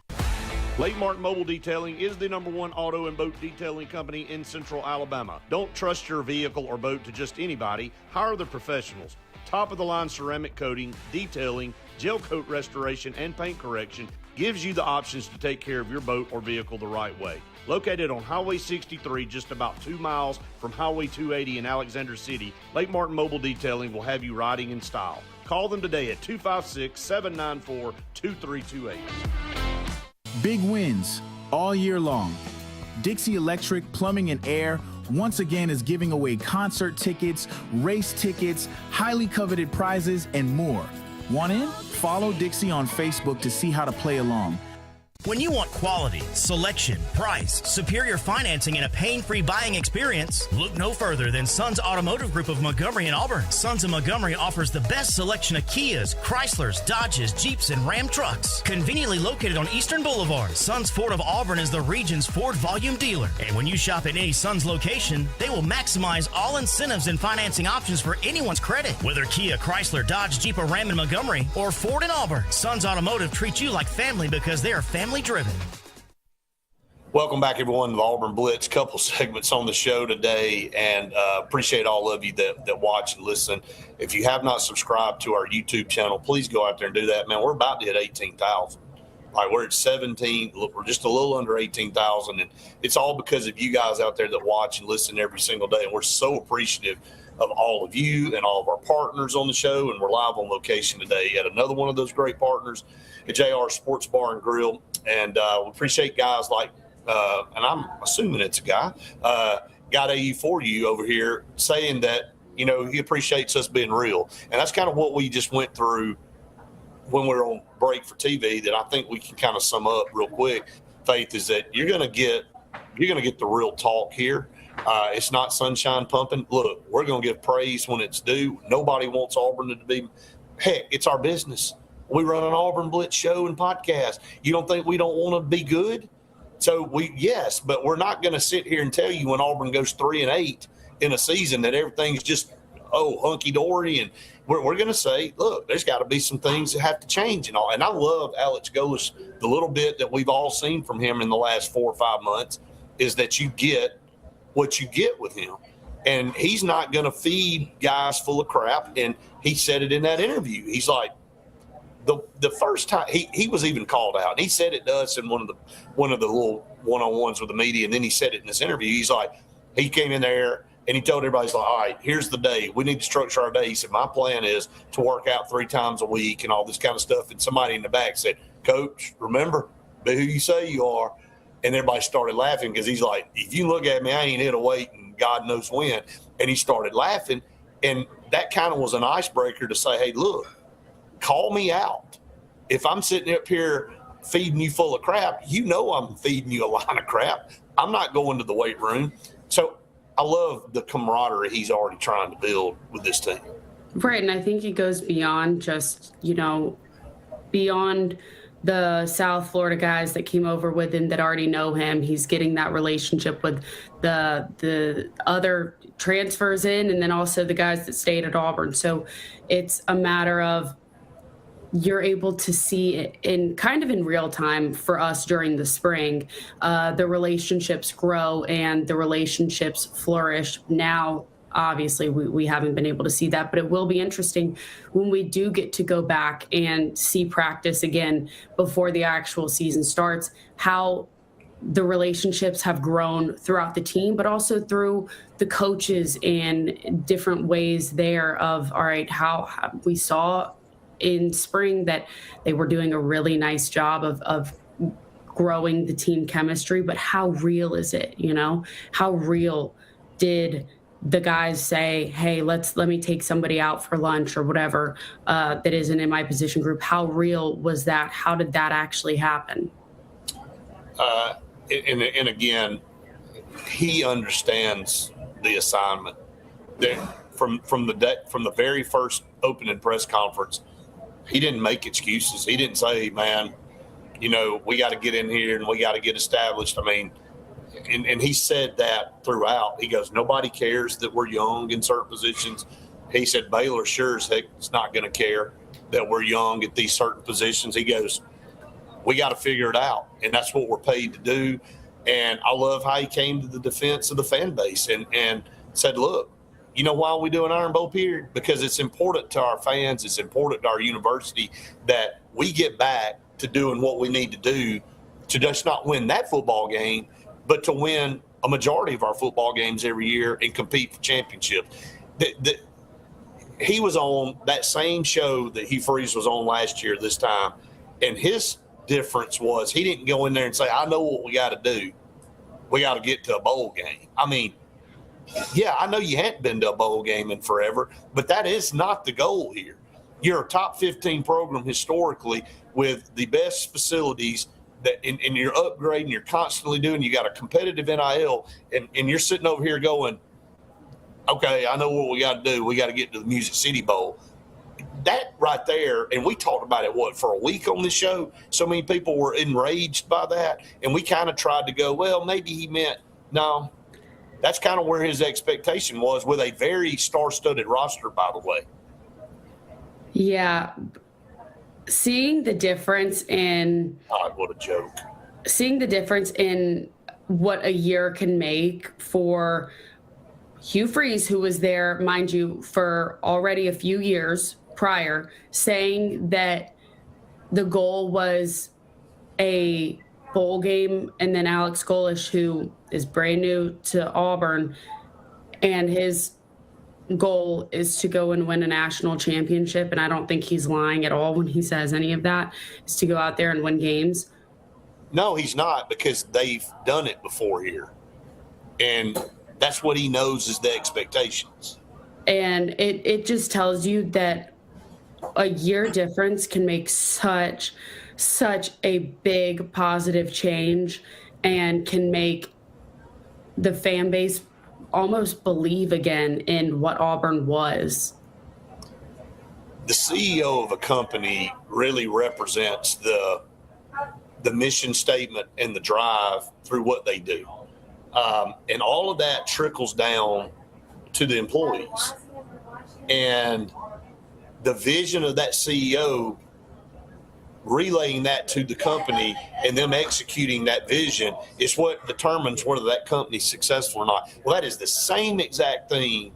Lake Martin Mobile Detailing is the #1 auto and boat detailing company in Central Alabama. Don't trust your vehicle or boat to just anybody. Hire the professionals. Top-of-the-line ceramic coating, detailing, gel coat restoration, and paint correction gives you the options to take care of your boat or vehicle the right way. Located on Highway 63, just about 2 miles from Highway 280 in Alexander City, Lake Martin Mobile Detailing will have you riding in style. Call them today at 256-794-2328. Big wins all year long. Dixie Electric Plumbing and Air once again is giving away concert tickets, race tickets, highly coveted prizes, and more. Want in? Follow Dixie on Facebook to see how to play along. When you want quality, selection, price, superior financing, and a pain-free buying experience, look no further than Sons Automotive Group of Montgomery and Auburn. Sons of Montgomery offers the best selection of Kias, Chryslers, Dodges, Jeeps, and Ram trucks. Conveniently located on Eastern Boulevard, Sons Ford of Auburn is the region's Ford volume dealer. And when you shop at any Sons location, they will maximize all incentives and financing options for anyone's credit. Whether Kia, Chrysler, Dodge, Jeep, or Ram in Montgomery, or Ford in Auburn, Sons Automotive treats you like family because they are family driven. Welcome back, everyone, to the Auburn Blitz. Couple segments on the show today, and appreciate all of you that watch and listen. If you have not subscribed to our YouTube channel, please go out there and do that. Man, we're about to hit 18,000. Like, we're at 17. We're just a little under 18,000, and it's all because of you guys out there that watch and listen every single day. And we're so appreciative of all of you and all of our partners on the show. And we're live on location today at another one of those great partners at JR Sports Bar and Grill. And we appreciate guys like, and I'm assuming it's a guy, Got AU4U over here saying that, you know, he appreciates us being real. And that's kind of what we just went through when we were on break for TV that I think we can kind of sum up real quick. Faith, is that you're going to get the real talk here. It's not sunshine pumping. Look, we're going to give praise when it's due. Nobody wants Auburn to be – heck, it's our business. We run an Auburn Blitz show and podcast. You don't think we don't want to be good? So yes, but we're not going to sit here and tell you when Auburn goes 3-8 in a season that everything's just, hunky-dory. And we're going to say, look, there's got to be some things that have to change and all. And I love Alex Golesh. The little bit that we've all seen from him in the last 4 or 5 months is that you get what you get with him. And he's not going to feed guys full of crap. And he said it in that interview. He's like, the first time he was even called out, and he said it to us in one of the little one-on-ones with the media, and then he said it in this interview. He's like, he came in there and he told everybody, he's like, all right, here's the day. We need to structure our day. He said, my plan is to work out 3 times a week and all this kind of stuff. And somebody in the back said, Coach, remember, be who you say you are. And everybody started laughing because he's like, if you look at me, I ain't hit a weight and God knows when. And he started laughing. And that kind of was an icebreaker to say, hey, look, call me out. If I'm sitting up here feeding you full of crap, you know I'm feeding you a line of crap. I'm not going to the weight room. So I love the camaraderie he's already trying to build with this team. Right, and I think it goes beyond just, beyond the South Florida guys that came over with him that already know him. He's getting that relationship with the other transfers in, and then also the guys that stayed at Auburn. So it's a matter of you're able to see it in kind of in real time for us during the spring. The relationships grow and the relationships flourish. Now, obviously, we haven't been able to see that, but it will be interesting when we do get to go back and see practice again before the actual season starts, how the relationships have grown throughout the team, but also through the coaches and different ways there of, all right, how we saw in spring that they were doing a really nice job of growing the team chemistry, but how real is it? How real did the guys say, hey, let me take somebody out for lunch or whatever that isn't in my position group? How real was that? How did that actually happen? And again, he understands the assignment. From the very first opening press conference, he didn't make excuses. He didn't say, man, we got to get in here and we got to get established. I mean, and he said that throughout. He goes, nobody cares that we're young in certain positions. He said, Baylor sure as heck is not going to care that we're young at these certain positions. He goes, we got to figure it out. And that's what we're paid to do. And I love how he came to the defense of the fan base and said, look, you know why we do an Iron Bowl period? Because it's important to our fans. It's important to our university that we get back to doing what we need to do to just not win that football game, but to win a majority of our football games every year and compete for championships. He was on that same show that Hugh Freeze was on last year this time, and his difference was he didn't go in there and say, I know what we got to do. We got to get to a bowl game. I mean, yeah, I know you hadn't been to a bowl game in forever, but that is not the goal here. You're a top 15 program historically with the best facilities that and you're upgrading, you're constantly doing, you got a competitive NIL, and you're sitting over here going, okay, I know what we got to do. We got to get to the Music City Bowl. That right there, and we talked about it, for a week on this show? So many people were enraged by that, and we kind of tried to go, well, maybe he meant, no. That's kind of where his expectation was, with a very star-studded roster, by the way. Yeah. Seeing the difference in... God, what a joke. Seeing the difference in what a year can make for Hugh Freeze, who was there, mind you, for already a few years prior, saying that the goal was a bowl game, and then Alex Golesh, who is brand new to Auburn, and his goal is to go and win a national championship, and I don't think he's lying at all when he says any of that, is to go out there and win games. No, he's not, because they've done it before here. And that's what he knows is the expectations. And it just tells you that a year difference can make such a big positive change, and can make the fan base almost believe again in what Auburn was. The CEO of a company really represents the mission statement and the drive through what they do. And all of that trickles down to the employees. And the vision of that CEO, relaying that to the company and them executing that vision, is what determines whether that company's successful or not. Well, that is the same exact thing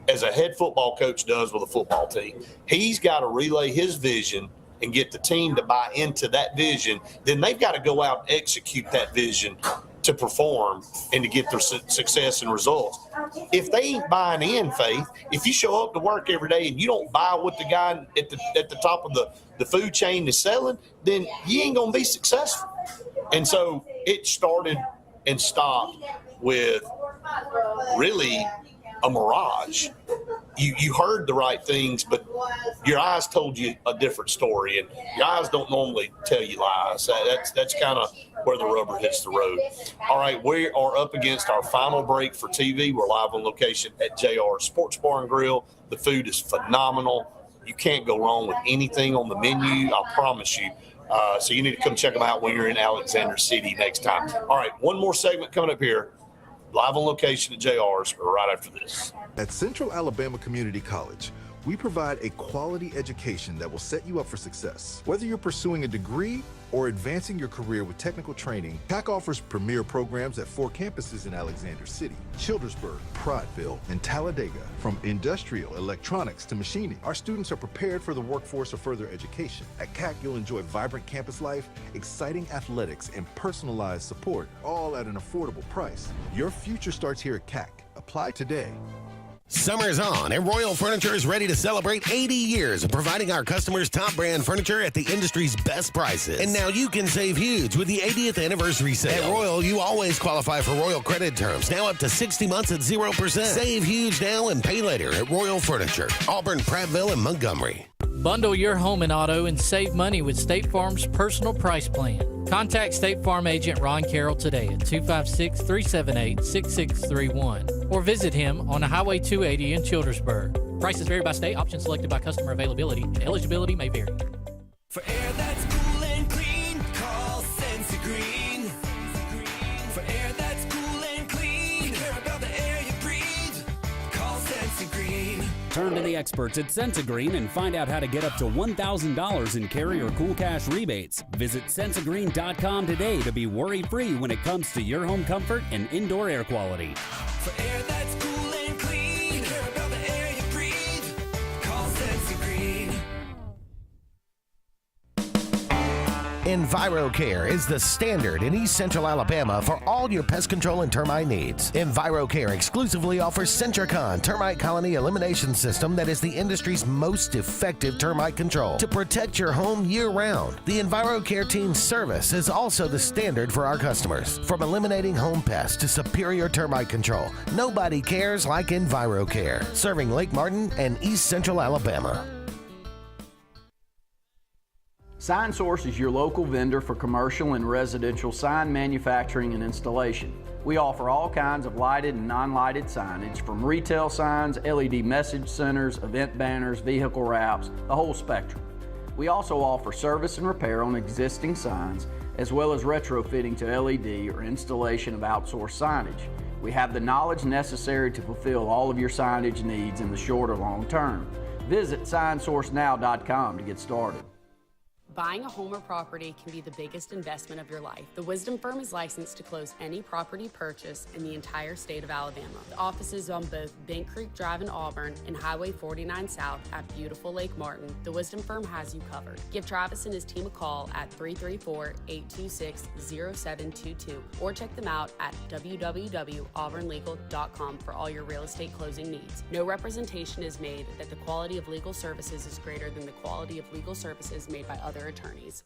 as a head football coach does with a football team. He's got to relay his vision and get the team to buy into that vision. Then they've got to go out and execute that vision to perform and to get their success and results. If they ain't buying in, Faith, if you show up to work every day and you don't buy what the guy at the top of the food chain is selling, then you ain't going to be successful. And so it started and stopped with really a mirage. You heard the right things, but your eyes told you a different story, and your eyes don't normally tell you lies. That's kind of where the rubber hits the road. All right, we are up against our final break for TV. We're live on location at JR Sports Bar and Grill. The food is phenomenal. You can't go wrong with anything on the menu, I promise you. So you need to come check them out when you're in Alexander City next time. All right, one more segment coming up here. Live on location at JR's right after this. At Central Alabama Community College, we provide a quality education that will set you up for success. Whether you're pursuing a degree or advancing your career with technical training, CAC offers premier programs at 4 campuses in Alexander City, Childersburg, Prattville, and Talladega. From industrial, electronics to machining, our students are prepared for the workforce or further education. At CAC, you'll enjoy vibrant campus life, exciting athletics, and personalized support, all at an affordable price. Your future starts here at CAC. Apply today. Summer's on, and Royal Furniture is ready to celebrate 80 years of providing our customers top brand furniture at the industry's best prices. And now you can save huge with the 80th anniversary sale. At Royal, you always qualify for Royal credit terms, now up to 60 months at 0%. Save huge now and pay later at Royal Furniture, Auburn, Prattville, and Montgomery. Bundle your home and auto and save money with State Farm's personal price plan. Contact State Farm agent Ron Carroll today at 256-378-6631 or visit him on Highway 280 in Childersburg. Prices vary by state. Options selected by customer availability, and eligibility may vary. For air that's cool and clean, call Sensi Green. For air that's cool and clean, care about the air you breathe, call Sensi Green. Turn to the experts at Sensigreen and find out how to get up to $1,000 in carrier cool cash rebates. Visit Sensigreen.com today to be worry-free when it comes to your home comfort and indoor air quality. For air that's cool and clean, care about the air you breathe, call Sensi Green. EnviroCare is the standard in East Central Alabama for all your pest control and termite needs. EnviroCare exclusively offers Centricon termite colony elimination system that is the industry's most effective termite control to protect your home year-round. The EnviroCare team's service is also the standard for our customers. From eliminating home pests to superior termite control, nobody cares like EnviroCare, serving Lake Martin and East Central Alabama. Sign Source is your local vendor for commercial and residential sign manufacturing and installation. We offer all kinds of lighted and non-lighted signage, from retail signs, LED message centers, event banners, vehicle wraps, the whole spectrum. We also offer service and repair on existing signs, as well as retrofitting to LED or installation of outsourced signage. We have the knowledge necessary to fulfill all of your signage needs in the short or long term. Visit signsourcenow.com to get started. Buying a home or property can be the biggest investment of your life. The Wisdom Firm is licensed to close any property purchase in the entire state of Alabama. The offices on both Bank Creek Drive in Auburn and Highway 49 South at beautiful Lake Martin. The Wisdom Firm has you covered. Give Travis and his team a call at 334-826-0722 or check them out at www.auburnlegal.com for all your real estate closing needs. No representation is made that the quality of legal services is greater than the quality of legal services made by other attorneys.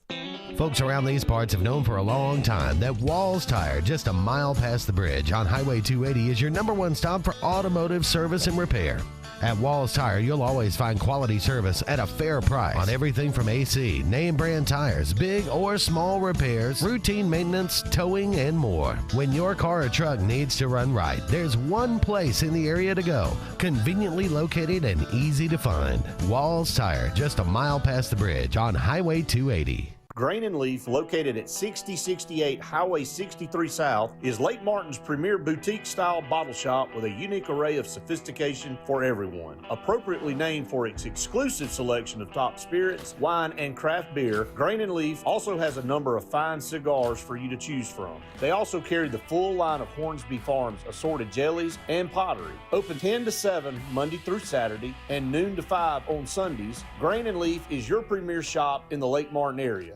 Folks around these parts have known for a long time that Walls Tire, just a mile past the bridge on Highway 280, is your #1 stop for automotive service and repair. At Walls Tire, you'll always find quality service at a fair price on everything from AC, name brand tires, big or small repairs, routine maintenance, towing, and more. When your car or truck needs to run right, there's one place in the area to go, conveniently located and easy to find. Walls Tire, just a mile past the bridge on Highway 280. Grain and Leaf, located at 6068 Highway 63 South, is Lake Martin's premier boutique-style bottle shop with a unique array of sophistication for everyone. Appropriately named for its exclusive selection of top spirits, wine, and craft beer, Grain and Leaf also has a number of fine cigars for you to choose from. They also carry the full line of Hornsby Farms assorted jellies and pottery. Open 10 to 7 Monday through Saturday and noon to 5 on Sundays, Grain and Leaf is your premier shop in the Lake Martin area.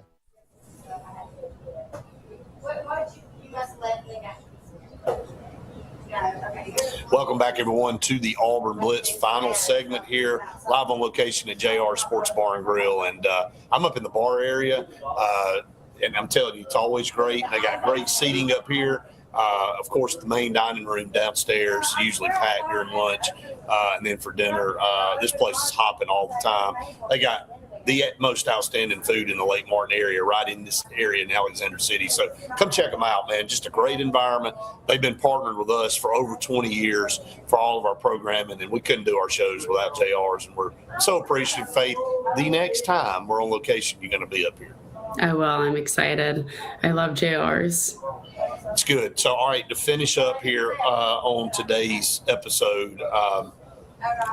Welcome back, everyone, to the Auburn Blitz final segment here, live on location at JR Sports Bar and Grill. And I'm up in the bar area, and I'm telling you, it's always great. They got great seating up here. Of course, the main dining room downstairs, usually packed during lunch, and then for dinner. This place is hopping all the time. They got the most outstanding food in the Lake Martin area, right in this area in Alexander City. So come check them out, man. Just a great environment. They've been partnered with us for over 20 years for all of our programming, and we couldn't do our shows without JR's, and we're so appreciative, Faith. The next time we're on location, you're going to be up here. Oh, well, I'm excited. I love JR's. It's good. So, all right, to finish up here on today's episode,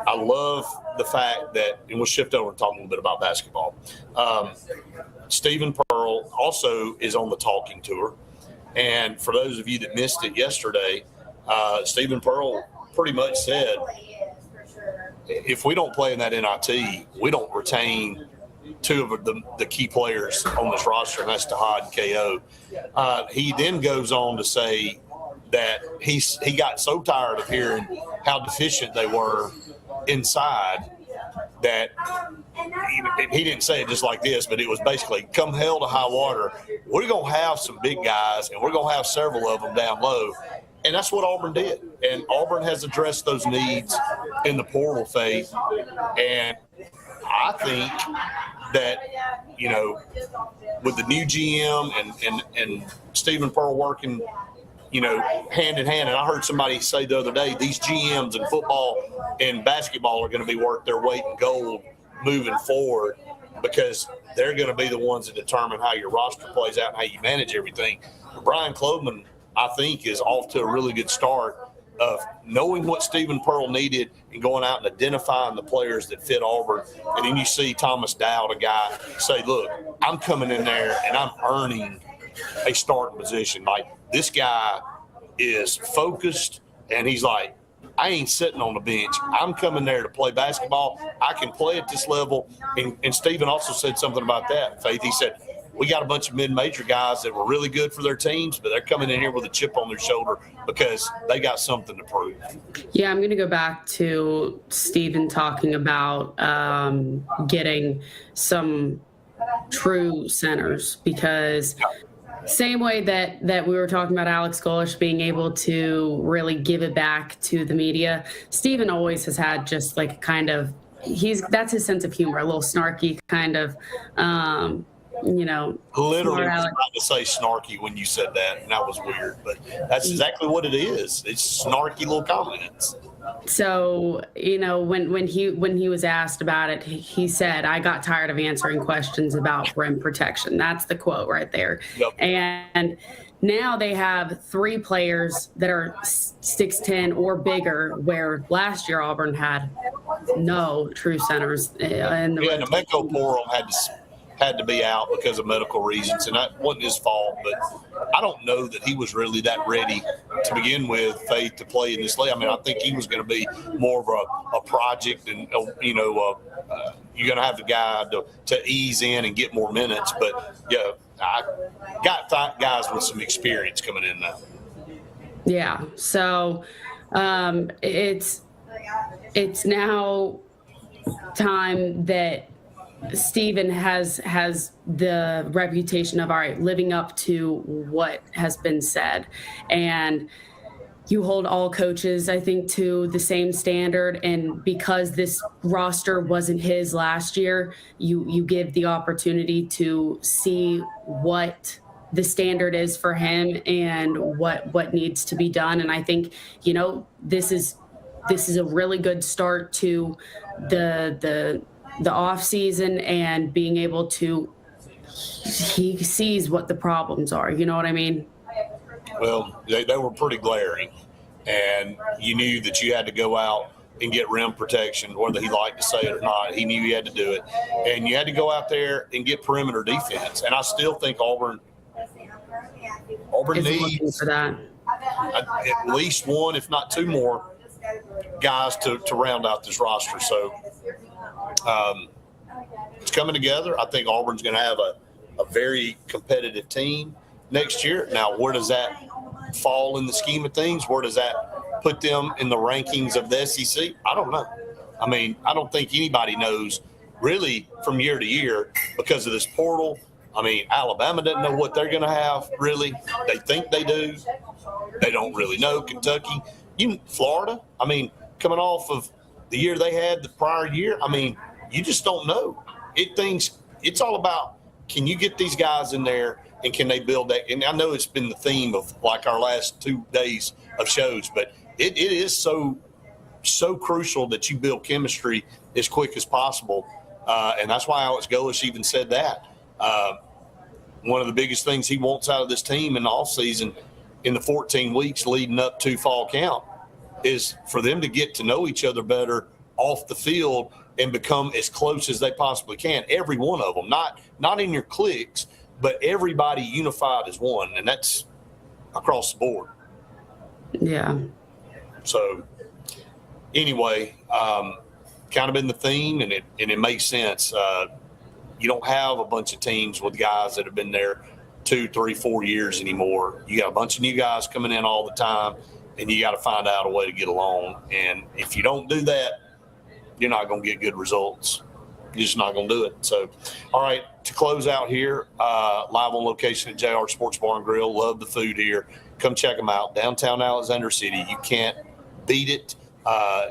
I love the fact that, and we'll shift over and talk a little bit about basketball. Stephen Pearl also is on the talking tour. And for those of you that missed it yesterday, Stephen Pearl pretty much said, if we don't play in that NIT, we don't retain two of the key players on this roster, and that's Tahad and KO. He then goes on to say that he got so tired of hearing how deficient they were inside that he didn't say it just like this, but it was basically, come hell to high water, we're going to have some big guys, and we're going to have several of them down low. And that's what Auburn did. And Auburn has addressed those needs in the portal phase. And I think that, you know, with the new GM and Stephen Pearl working, you know, hand in hand. And I heard somebody say the other day, these GMs in football and basketball are going to be worth their weight in gold moving forward, because they're going to be the ones that determine how your roster plays out and how you manage everything. Brian Klobman, I think, is off to a really good start of knowing what Stephen Pearl needed and going out and identifying the players that fit Auburn. And then you see Thomas Dowd, a guy, say, look, I'm coming in there and I'm earning a starting position. Like, this guy is focused, and he's like, I ain't sitting on the bench. I'm coming there to play basketball. I can play at this level. And Stephen also said something about that, Faith. He said, we got a bunch of mid-major guys that were really good for their teams, but they're coming in here with a chip on their shoulder because they got something to prove. Yeah, I'm going to go back to Stephen talking about getting some true centers, because same way that we were talking about Alex Golish being able to really give it back to the media, Stephen always has had just like kind of, that's his sense of humor, a little snarky kind of Literally was smart about to say snarky when you said that, and that was weird. But that's exactly what it is. It's snarky little comments. So, when he was asked about it, he said, "I got tired of answering questions about rim protection." That's the quote right there. Yep. And now they have 3 players that are 6'10" or bigger, where last year Auburn had no true centers. And the Meko Porum had to be out because of medical reasons, and that wasn't his fault. But I don't know that he was really that ready to begin with, Faith, to play in this league. I mean, I think he was going to be more of a project, and you're going to have the guy to ease in and get more minutes. But yeah, I got guys with some experience coming in now. Yeah, so it's now time that Stephen has the reputation of, all right, living up to what has been said. And you hold all coaches, I think, to the same standard. And because this roster wasn't his last year, you give the opportunity to see what the standard is for him and what needs to be done. And I think, this is a really good start to the off season, and being able to, he sees what the problems are. You know what I mean? Well, they were pretty glaring, and you knew that you had to go out and get rim protection, whether he liked to say it or not. He knew he had to do it, and you had to go out there and get perimeter defense. And I still think Auburn needs for that. At least one, if not 2 more guys to round out this roster. So it's coming together. I think Auburn's going to have a very competitive team next year. Now, where does that fall in the scheme of things? Where does that put them in the rankings of the SEC? I don't know. I mean, I don't think anybody knows really from year to year because of this portal. I mean, Alabama doesn't know what they're going to have, really. They think they do. They don't really know. Kentucky, Florida, I mean, coming off of the year they had the prior year, I mean, you just don't know. It's all about, can you get these guys in there and can they build that? And I know it's been the theme of like our last 2 days of shows, but it is so crucial that you build chemistry as quick as possible. And that's why Alex Golesh even said that. One of the biggest things he wants out of this team in the offseason, in the 14 weeks leading up to fall camp, is for them to get to know each other better off the field and become as close as they possibly can. Every one of them, not in your cliques, but everybody unified as one, and that's across the board. Yeah. So anyway, kind of been the theme, and it makes sense. You don't have a bunch of teams with guys that have been there 2, 3, 4 years anymore. You got a bunch of new guys coming in all the time, and you got to find out a way to get along. And if you don't do that, you're not going to get good results. You're just not going to do it. So, all right, to close out here, live on location at JR Sports Bar and Grill. Love the food here. Come check them out. Downtown Alexander City. You can't beat it.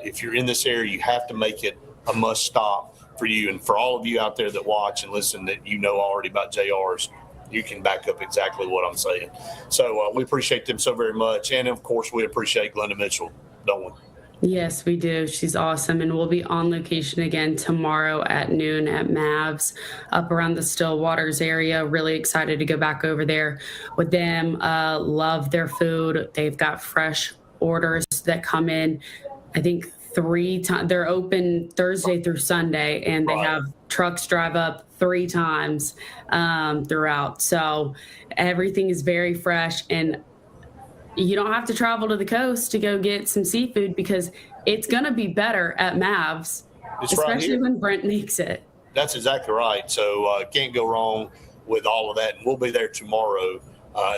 If you're in this area, you have to make it a must stop for you. And for all of you out there that watch and listen that you know already about JR's, you can back up exactly what I'm saying. So we appreciate them so very much. And, of course, we appreciate Glenda Mitchell, don't we? Yes, we do. She's awesome. And we'll be on location again tomorrow at noon at Mavs up around the Stillwaters area. Really excited to go back over there with them. Love their food. They've got fresh orders that come in, I think 3 times. They're open Thursday through Sunday, and they have trucks drive up 3 times throughout. So everything is very fresh, and you don't have to travel to the coast to go get some seafood because it's going to be better at Mavs, especially when Brent makes it. That's exactly right. So can't go wrong with all of that. And we'll be there tomorrow,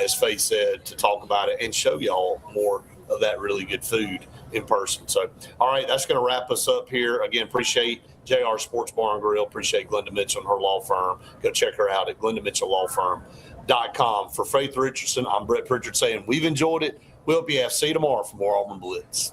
as Faith said, to talk about it and show y'all more of that really good food in person. So, all right, that's going to wrap us up here. Again, appreciate JR Sports Bar and Grill. Appreciate Glenda Mitchell and her law firm. Go check her out at GlendaMitchellLawFirm.com. For Faith Richardson, I'm Brett Pritchard saying we've enjoyed it. We hope you have. See you tomorrow for more Auburn Blitz.